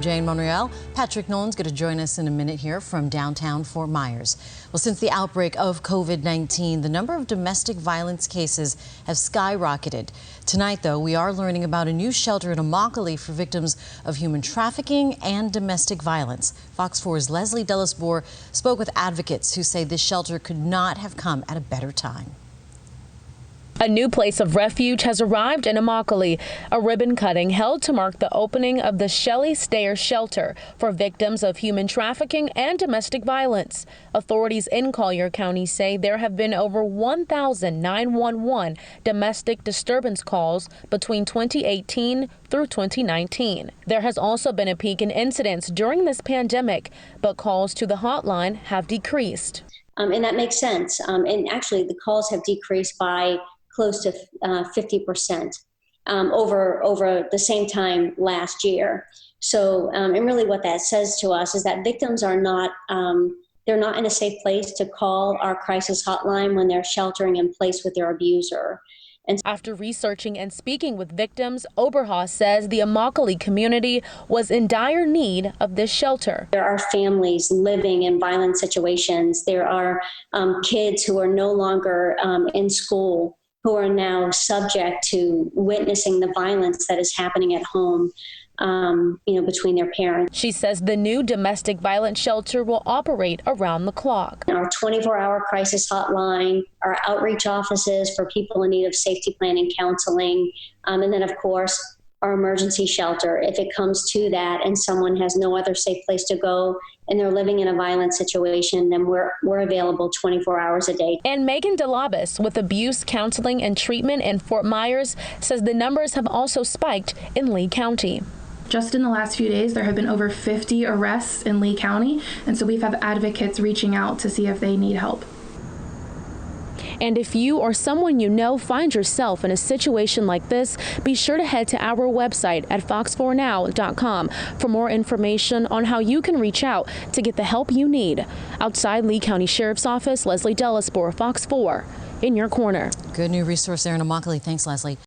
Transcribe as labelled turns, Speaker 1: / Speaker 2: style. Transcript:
Speaker 1: Jane Monreal. Patrick Nolan's going to join us in a minute here from downtown Fort Myers. Well, since the outbreak of COVID-19, the number of domestic violence cases have skyrocketed. Tonight, though, we are learning about a new shelter in Immokalee for victims of human trafficking and domestic violence. Fox 4's Leslie Dellisbour spoke with advocates who say this shelter could not have come at a better time.
Speaker 2: A new place of refuge has arrived in Immokalee, a ribbon cutting held to mark the opening of the Shelley Stayer Shelter for victims of human trafficking and domestic violence. Authorities in Collier County say there have been over 1,000 911 domestic disturbance calls between 2018 through 2019. There has also been a peak in incidents during this pandemic, but calls to the hotline have decreased.
Speaker 3: And that makes sense. And actually, the calls have decreased by close to 50% over the same time last year. So, and really what that says to us is that victims are not, they're not in a safe place to call our crisis hotline when they're sheltering in place with their abuser. And
Speaker 2: after researching and speaking with victims, Oberhaus says the Immokalee community was in dire need of this shelter.
Speaker 3: There are families living in violent situations. There are kids who are no longer in school, who are now subject to witnessing the violence that is happening at home, between their parents.
Speaker 2: She says the new domestic violence shelter will operate around the clock.
Speaker 3: Our 24-hour crisis hotline, our outreach offices for people in need of safety planning counseling, and then, of course, our emergency shelter. If it comes to that and someone has no other safe place to go and they're living in a violent situation, then we're available 24 hours a day.
Speaker 2: And Megan DeLabis with Abuse Counseling and Treatment in Fort Myers says the numbers have also spiked in Lee County.
Speaker 4: Just in the last few days, there have been over 50 arrests in Lee County, and so we've had advocates reaching out to see if they need help.
Speaker 2: And if you or someone you know find yourself in a situation like this, be sure to head to our website at fox4now.com for more information on how you can reach out to get the help you need. Outside Lee County Sheriff's Office, Leslie Dellisbour, Fox 4, in your corner.
Speaker 1: Good new resource there in Immokalee. Thanks, Leslie.